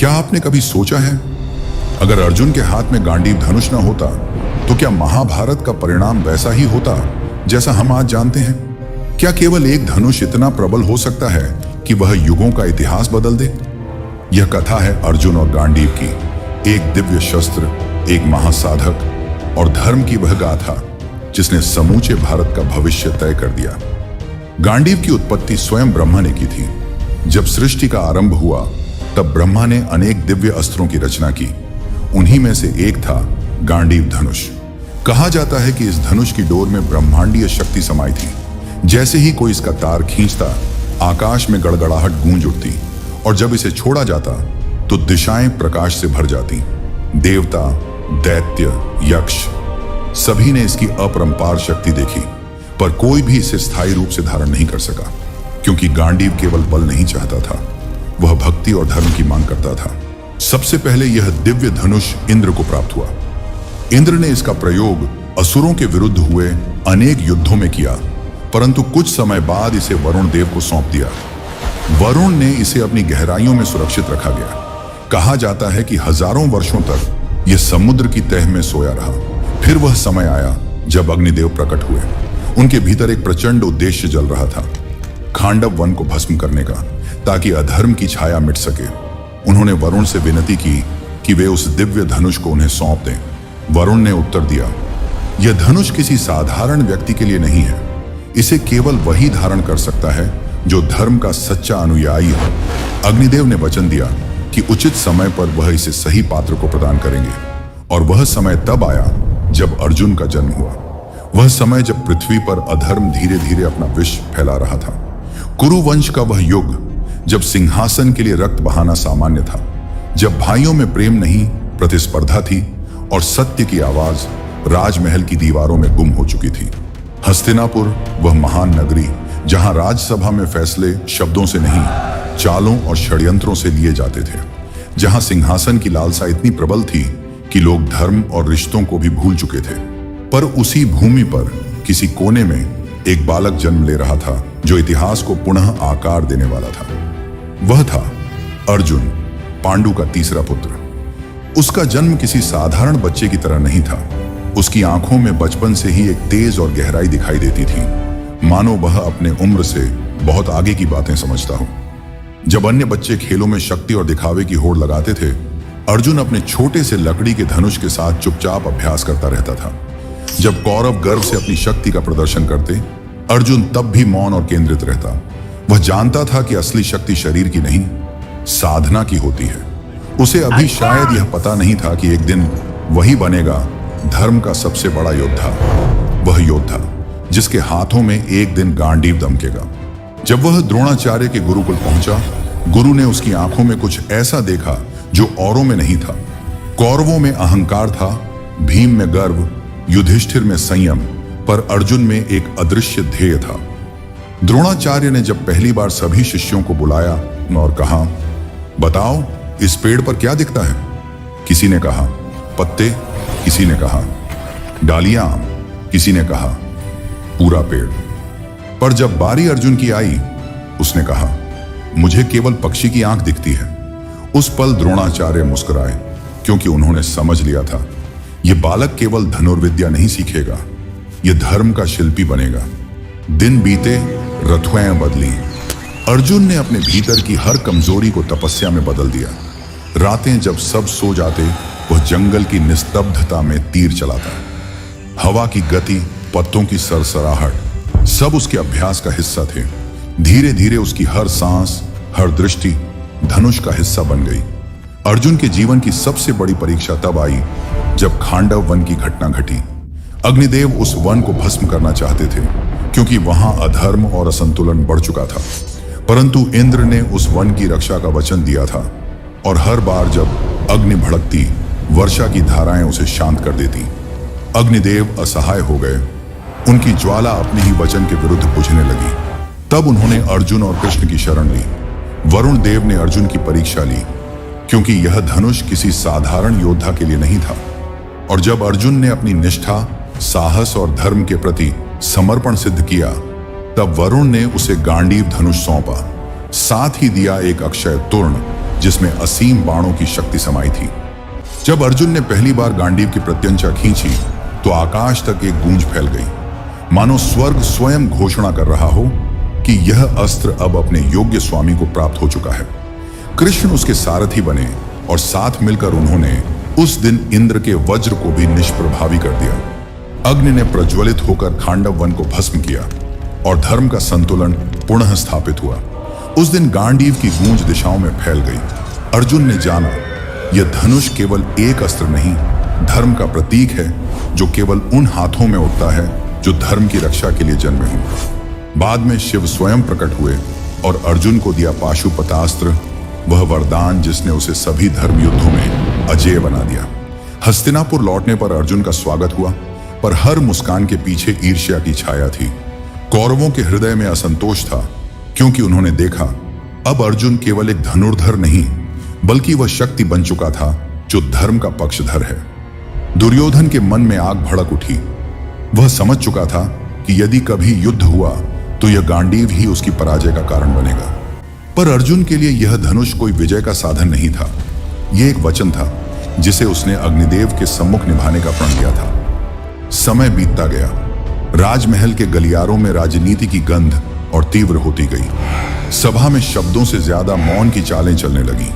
क्या आपने कभी सोचा है, अगर अर्जुन के हाथ में गांडीव धनुष न होता तो क्या महाभारत का परिणाम वैसा ही होता जैसा हम आज जानते हैं? क्या केवल एक धनुष इतना प्रबल हो सकता है कि वह युगों का इतिहास बदल दे? यह कथा है अर्जुन और गांडीव की, एक दिव्य शस्त्र, एक महासाधक और धर्म की वह गाथा जिसने समूचे भारत का भविष्य तय कर दिया। गांडीव की उत्पत्ति स्वयं ब्रह्मा ने की थी। जब सृष्टि का आरंभ हुआ तब ब्रह्मा ने अनेक दिव्य अस्त्रों की रचना की। उन्हीं में से एक था गांडीव धनुष। कहा जाता है कि इस धनुष की डोर में ब्रह्मांडीय शक्ति समाई थी। जैसे ही कोई इसका तार खींचता, आकाश में गड़गड़ाहट गूंज उठती और जब इसे छोड़ा जाता तो दिशाएं प्रकाश से भर जाती। देवता, दैत्य, यक्ष सभी ने इसकी अपरंपार शक्ति देखी, पर कोई भी इसे स्थायी रूप से धारण नहीं कर सका, क्योंकि गांडीव केवल बल नहीं चाहता था, वह भक्ति और धर्म की मांग करता था। सबसे पहले यह दिव्य धनुष इंद्र को प्राप्त हुआ। इंद्र ने इसका प्रयोग असुरों के विरुद्ध हुए अनेक युद्धों में किया, परंतु कुछ समय बाद इसे वरुण देव को सौंप दिया। वरुण ने इसे अपनी गहराइयों में सुरक्षित रखा गया। कहा जाता है कि हजारों वर्षों तक यह समुद्र की तह में सोया रहा। फिर वह समय आया जब अग्निदेव प्रकट हुए। उनके भीतर एक प्रचंड उद्देश्य जल रहा था, खांडव वन को भस्म करने का, ताकि अधर्म की छाया मिट सके। उन्होंने वरुण से विनती की कि वे उस दिव्य धनुष को उन्हें सौंप दें। वरुण ने उत्तर दिया, यह धनुष किसी साधारण व्यक्ति के लिए नहीं है। इसे केवल वही धारण कर सकता है जो धर्म का सच्चा अनुयायी है। अग्निदेव ने वचन दिया कि उचित समय पर वह इसे सही पात्र को प्रदान करेंगे, और वह समय तब आया जब अर्जुन का जन्म हुआ। वह समय जब पृथ्वी पर अधर्म धीरे धीरे अपना विष फैला रहा था। कुरुवंश का वह युग जब सिंहासन के लिए रक्त बहाना सामान्य था, जब भाइयों में प्रेम नहीं प्रतिस्पर्धा थी और सत्य की आवाज राजमहल की दीवारों में गुम हो चुकी थी। हस्तिनापुर, वह महान नगरी जहां राज्यसभा में फैसले शब्दों से नहीं, चालों और षड्यंत्रों से लिए जाते थे, जहां सिंहासन की लालसा इतनी प्रबल थी कि लोग धर्म और रिश्तों को भी भूल चुके थे। पर उसी भूमि पर किसी कोने में एक बालक जन्म ले रहा था जो इतिहास को पुनः आकार देने वाला था। वह था अर्जुन, पांडु का तीसरा पुत्र। उसका जन्म किसी साधारण बच्चे की तरह नहीं था। उसकी आंखों में बचपन से ही एक तेज और गहराई दिखाई देती थी, मानो वह अपने उम्र से बहुत आगे की बातें समझता हो। जब अन्य बच्चे खेलों में शक्ति और दिखावे की होड़ लगाते थे, अर्जुन अपने छोटे से लकड़ी के धनुष के साथ चुपचाप अभ्यास करता रहता था। जब कौरव गर्व से अपनी शक्ति का प्रदर्शन करते, अर्जुन तब भी मौन और केंद्रित रहता। वह जानता था कि असली शक्ति शरीर की नहीं, साधना की होती है। उसे अभी शायद यह पता नहीं था कि एक दिन वही बनेगा धर्म का सबसे बड़ा योद्धा, वह योद्धा जिसके हाथों में एक दिन गांडीव दमकेगा। जब वह द्रोणाचार्य के गुरुकुल पहुंचा, गुरु ने उसकी आंखों में कुछ ऐसा देखा जो औरों में नहीं था। कौरवों में अहंकार था, भीम में गर्व, युधिष्ठिर में संयम, पर अर्जुन में एक अदृश्य ध्येय था। द्रोणाचार्य ने जब पहली बार सभी शिष्यों को बुलाया और कहा, बताओ इस पेड़ पर क्या दिखता है? किसी ने कहा पत्ते, किसी ने कहा डालियां, किसी ने कहा पूरा पेड़। पर जब बारी अर्जुन की आई, उसने कहा, मुझे केवल पक्षी की आंख दिखती है। उस पल द्रोणाचार्य मुस्कुराए, क्योंकि उन्होंने समझ लिया था यह बालक केवल धनुर्विद्या नहीं सीखेगा, यह धर्म का शिल्पी बनेगा। दिन बीते, ऋतुएं बदली। अर्जुन ने अपने भीतर की हर कमजोरी को तपस्या में बदल दिया। रातें जब सब सो जाते, वह जंगल की निस्तब्धता में तीर चलाता। हवा की गति, पत्तों की सरसराहट, सब उसके अभ्यास का हिस्सा थे। धीरे धीरे उसकी हर सांस, हर दृष्टि धनुष का हिस्सा बन गई। अर्जुन के जीवन की सबसे बड़ी परीक्षा तब आई जब खांडव वन की घटना घटी। अग्निदेव उस वन को भस्म करना चाहते थे, क्योंकि वहां अधर्म और असंतुलन बढ़ चुका था। परंतु इंद्र ने उस वन की रक्षा का वचन दिया था, और हर बार जब अग्नि भड़कती, वर्षा की धाराएं उसे शांत कर देती। अग्निदेव असहाय हो गए। उनकी ज्वाला अपने ही वचन के विरुद्ध बुझने लगी। तब उन्होंने अर्जुन और कृष्ण की शरण ली। वरुण देव ने अर्जुन की परीक्षा ली, क्योंकि यह धनुष किसी साधारण योद्धा के लिए नहीं था। और जब अर्जुन ने अपनी निष्ठा, साहस और धर्म के प्रति समर्पण सिद्ध किया, तब वरुण ने उसे गांडीव धनुष सौंपा। साथ ही दिया एक अक्षय तूर्ण जिसमें असीम बाणों की शक्ति समाई थी। जब अर्जुन ने पहली बार गांडीव की प्रत्यंचा खींची तो आकाश तक एक गूंज फैल गई, मानो स्वर्ग स्वयं घोषणा कर रहा हो कि यह अस्त्र अब अपने योग्य स्वामी को प्राप्त हो चुका है। कृष्ण उसके सारथी बने और साथ मिलकर उन्होंने उस दिन इंद्र के वज्र को भी निष्प्रभावी कर दिया। अग्नि ने प्रज्वलित होकर खांडव वन को भस्म किया और धर्म का संतुलन पुनः स्थापित हुआ। उस दिन गांडीव की गूंज दिशाओं में फैल गई। अर्जुन ने जाना यह धनुष केवल एक अस्त्र नहीं, धर्म का प्रतीक है जो केवल उन हाथों में उठता है जो धर्म की रक्षा के लिए जन्मे हों। बाद में शिव स्वयं प्रकट हुए और अर्जुन को दिया पाशुपतास्त्र, वह वरदान जिसने उसे सभी धर्म युद्धों में अजेय बना दिया। हस्तिनापुर लौटने पर अर्जुन का स्वागत हुआ, पर हर मुस्कान के पीछे ईर्ष्या की छाया थी। कौरवों के हृदय में असंतोष था, क्योंकि उन्होंने देखा अब अर्जुन केवल एक धनुर्धर नहीं, बल्कि वह शक्ति बन चुका था जो धर्म का पक्षधर है। दुर्योधन के मन में आग भड़क उठी। वह समझ चुका था कि यदि कभी युद्ध हुआ तो यह गांडीव ही उसकी पराजय का कारण बनेगा। पर अर्जुन के लिए यह धनुष कोई विजय का साधन नहीं था। यह एक वचन था जिसे उसने अग्निदेव के सम्मुख निभाने का प्रण किया था। समय बीतता गया। राजमहल के गलियारों में राजनीति की गंध और तीव्र होती गई। सभा में शब्दों से ज्यादा मौन की चालें चलने लगी।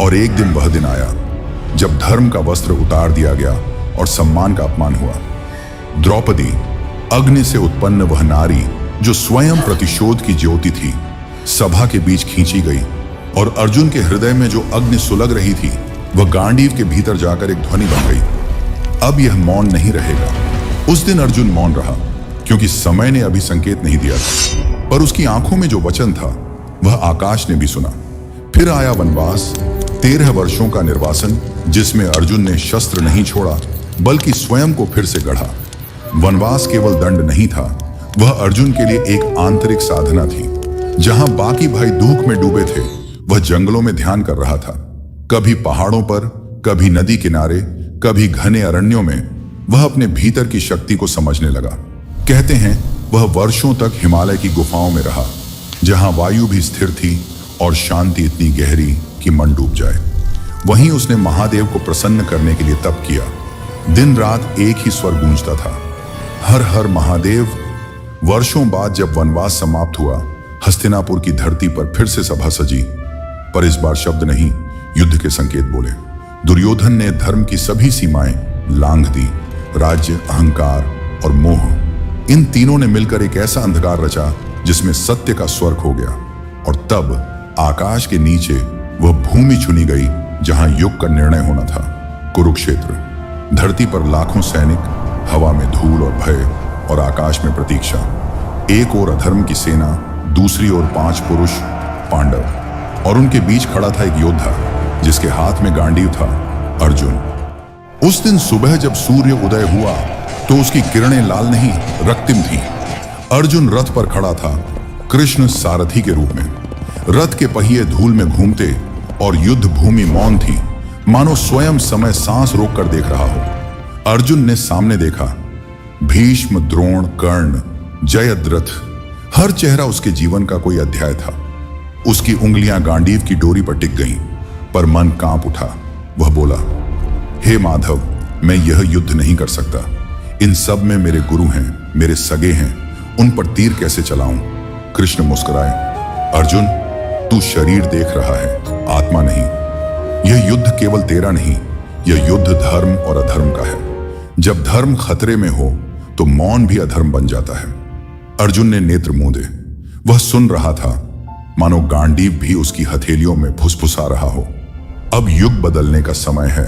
और एक दिन वह दिन आया जब धर्म का वस्त्र उतार दिया गया और सम्मान का अपमान हुआ। द्रौपदी, अग्नि से उत्पन्न वह नारी जो स्वयं प्रतिशोध की ज्योति थी, सभा के बीच खींची गई और अर्जुन के हृदय में जो अग्नि सुलग रही थी वह गांडीव के भीतर जाकर एक ध्वनि बन गई। अब यह मौन नहीं रहेगा। उस दिन अर्जुन मौन रहा, क्योंकि समय ने अभी संकेत नहीं दिया था, पर उसकी आंखों में जो वचन था वह आकाश ने भी सुना। फिर आया वनवास, 13 वर्षों का निर्वासन, जिसमें अर्जुन ने शस्त्र नहीं छोड़ा बल्कि स्वयं को फिर से गढ़ा। वनवास केवल दंड नहीं था, वह अर्जुन के लिए एक आंतरिक साधना थी। जहां बाकी भाई दुख में डूबे थे, वह जंगलों में ध्यान कर रहा था। कभी पहाड़ों पर, कभी नदी किनारे, कभी घने अरण्यों में वह अपने भीतर की शक्ति को समझने लगा। कहते हैं वह वर्षों तक हिमालय की गुफाओं में रहा, जहां वायु भी स्थिर थी और शांति इतनी गहरी कि मन डूब जाए। वहीं उसने महादेव को प्रसन्न करने के लिए तप किया। दिन रात एक ही स्वर गूंजता था, हर हर महादेव। वर्षों बाद जब वनवास समाप्त हुआ, हस्तिनापुर की धरती पर फिर से सभा सजी, पर इस बार शब्द नहीं, युद्ध के संकेत बोले। दुर्योधन ने धर्म की सभी सीमाएं लांघ दी। राज्य, अहंकार और मोह, इन तीनों ने मिलकर एक ऐसा अंधकार रचा जिसमें सत्य का स्वर्ग हो गया। और तब आकाश के नीचे वह भूमि चुनी गई जहां युग का निर्णय होना था। कुरुक्षेत्र। धरती पर लाखों सैनिक, हवा में धूल और भय, और आकाश में प्रतीक्षा। एक ओर अधर्म की सेना, दूसरी ओर 5 पुरुष पांडव, और उनके बीच खड़ा था एक योद्धा जिसके हाथ में गांडीव था, अर्जुन। उस दिन सुबह जब सूर्य उदय हुआ तो उसकी किरणें लाल नहीं, रक्तिम थी। अर्जुन रथ पर खड़ा था, कृष्ण सारथी के रूप में। रथ के पहिए धूल में घूमते और युद्ध भूमि मौन थी, मानो स्वयं समय सांस रोक कर देख रहा हो। अर्जुन ने सामने देखा, भीष्म, द्रोण, कर्ण, जयद्रथ, हर चेहरा उसके जीवन का कोई अध्याय था। उसकी उंगलियां गांडीव की डोरी पर टिक गईं, पर मन कांप उठा। वह बोला, हे माधव, मैं यह युद्ध नहीं कर सकता। इन सब में मेरे गुरु हैं, मेरे सगे हैं, उन पर तीर कैसे चलाऊं? कृष्ण मुस्कुराए, अर्जुन, तू शरीर देख रहा है, आत्मा नहीं। यह युद्ध केवल तेरा नहीं, यह युद्ध धर्म और अधर्म का है। जब धर्म खतरे में हो तो मौन भी अधर्म बन जाता है। अर्जुन ने नेत्र मूंदे। वह सुन रहा था, मानो गांडीव भी उसकी हथेलियों में फुसफुसा रहा हो। अब युग बदलने का समय है।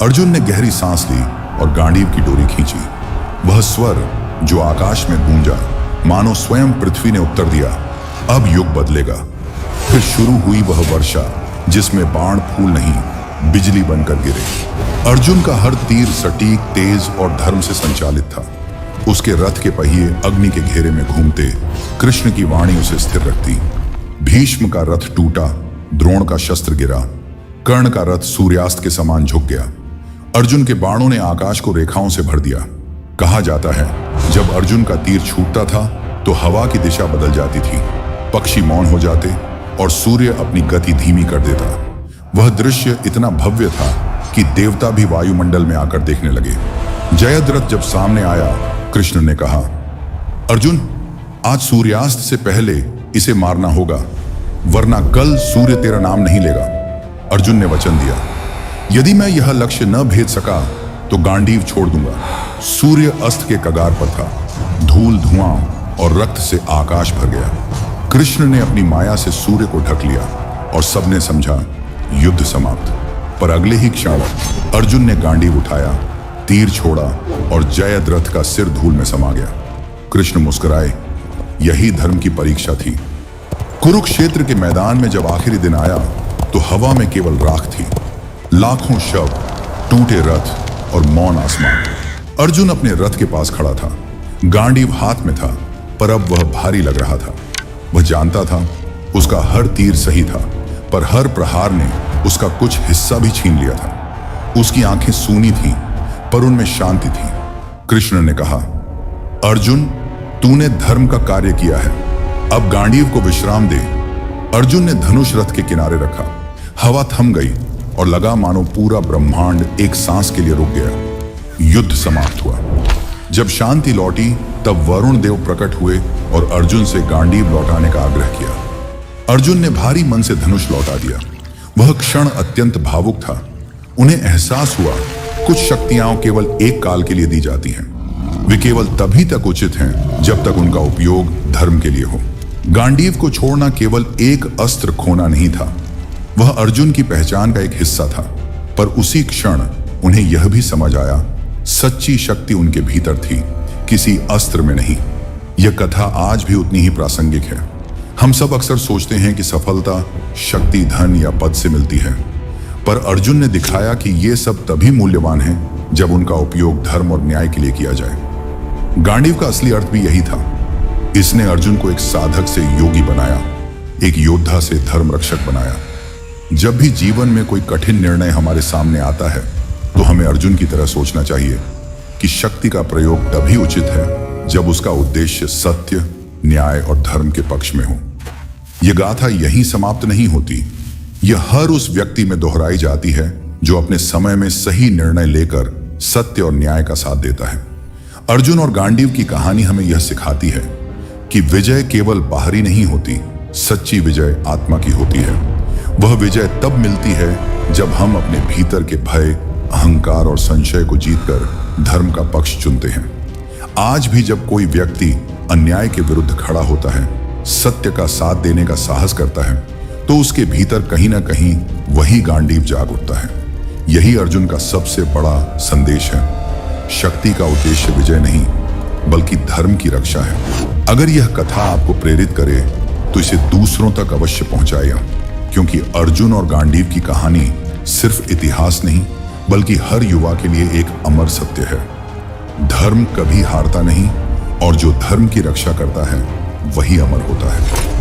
अर्जुन ने गहरी सांस ली और गांडीव की डोरी खींची। वह स्वर जो आकाश में गूंजा, मानो स्वयं पृथ्वी ने उत्तर दिया, अब युग बदलेगा। फिर शुरू हुई वह वर्षा, जिसमें बाण फूल नहीं, बिजली बनकर गिरे। अर्जुन का हर तीर सटीक, तेज और धर्म से संचालित था। उसके रथ के पहिए अग्नि के घेरे में घूमते, कृष्ण की वाणी उसे स्थिर रखती। भीष्म का रथ टूटा, द्रोण का शस्त्र गिरा, कर्ण का रथ सूर्यास्त के समान झुक गया। अर्जुन के बाणों ने आकाश को रेखाओं से भर दिया। कहा जाता है, जब अर्जुन का तीर छूटता था तो हवा की दिशा बदल जाती थी, पक्षी मौन हो जाते और सूर्य अपनी गति धीमी कर देता। वह दृश्य इतना भव्य था कि देवता भी वायुमंडल में आकर देखने लगे। जयद्रथ जब सामने आया, कृष्ण ने कहा, अर्जुन, आज सूर्यास्त से पहले इसे मारना होगा, वरना कल सूर्य तेरा नाम नहीं लेगा। अर्जुन ने वचन दिया, यदि मैं यह लक्ष्य न भेद सका तो गांडीव छोड़ दूंगा। सूर्य अस्त के कगार पर था। धूल, धुआं और रक्त से आकाश भर गया। कृष्ण ने अपनी माया से सूर्य को ढक लिया और सबने समझा युद्ध समाप्त। पर अगले ही क्षण अर्जुन ने गांडीव उठाया, तीर छोड़ा और जयद्रथ का सिर धूल में समा गया। कृष्ण मुस्कुराए। यही धर्म की परीक्षा थी। कुरुक्षेत्र के मैदान में जब आखिरी दिन आया तो हवा में केवल राख थी। लाखों शव, टूटे रथ और मौन आसमान। अर्जुन अपने रथ के पास खड़ा था। गांडीव हाथ में था, पर अब वह भारी लग रहा था। वह जानता था उसका हर तीर सही था, पर हर प्रहार ने उसका कुछ हिस्सा भी छीन लिया था। उसकी आंखें सूनी थीं, पर उनमें शांति थी। कृष्ण ने कहा, अर्जुन, तूने धर्म का कार्य किया है, अब गांडीव को विश्राम दे। अर्जुन ने धनुष रथ के किनारे रखा। हवा थम गई और लगा मानो पूरा ब्रह्मांड एक सांस के लिए रुक गया। युद्ध समाप्त हुआ। जब शांति लौटी तब वरुण देव प्रकट हुए और अर्जुन से गांडीव लौटाने का आग्रह किया। अर्जुन ने भारी मन से धनुष लौटा दिया। वह क्षण अत्यंत भावुक था। उन्हें एहसास हुआ कुछ शक्तियां केवल एक काल के लिए दी जाती हैं। वे केवल तभी तक उचित हैं जब तक उनका उपयोग धर्म के लिए हो। गांडीव को छोड़ना केवल एक अस्त्र खोना नहीं था, वह अर्जुन की पहचान का एक हिस्सा था। पर उसी क्षण उन्हें यह भी समझ आया, सच्ची शक्ति उनके भीतर थी, किसी अस्त्र में नहीं। यह कथा आज भी उतनी ही प्रासंगिक है। हम सब अक्सर सोचते हैं कि सफलता शक्ति, धन या पद से मिलती है, पर अर्जुन ने दिखाया कि ये सब तभी मूल्यवान है जब उनका उपयोग धर्म और न्याय के लिए किया जाए। गांडीव का असली अर्थ भी यही था। इसने अर्जुन को एक साधक से योगी बनाया, एक योद्धा से धर्म रक्षक बनाया। जब भी जीवन में कोई कठिन निर्णय हमारे सामने आता है तो हमें अर्जुन की तरह सोचना चाहिए कि शक्ति का प्रयोग तभी उचित है जब उसका उद्देश्य सत्य, न्याय और धर्म के पक्ष में हो। यह गाथा यहीं समाप्त नहीं होती। यह हर उस व्यक्ति में दोहराई जाती है जो अपने समय में सही निर्णय लेकर सत्य और न्याय का साथ देता है। अर्जुन और गांडीव की कहानी हमें यह सिखाती है कि विजय केवल बाहरी नहीं होती, सच्ची विजय आत्मा की होती है। वह विजय तब मिलती है जब हम अपने भीतर के भय, अहंकार और संशय को जीतकर धर्म का पक्ष चुनते हैं। आज भी जब कोई व्यक्ति अन्याय के विरुद्ध खड़ा होता है, सत्य का साथ देने का साहस करता है, तो उसके भीतर कहीं ना कहीं वही गांडीव जाग उठता है। यही अर्जुन का सबसे बड़ा संदेश है। शक्ति का उद्देश्य विजय नहीं, बल्कि धर्म की रक्षा है। अगर यह कथा आपको प्रेरित करे तो इसे दूसरों तक अवश्य पहुंचाएगा, क्योंकि अर्जुन और गांडीव की कहानी सिर्फ इतिहास नहीं, बल्कि हर युवा के लिए एक अमर सत्य है। धर्म कभी हारता नहीं, और जो धर्म की रक्षा करता है वही अमर होता है।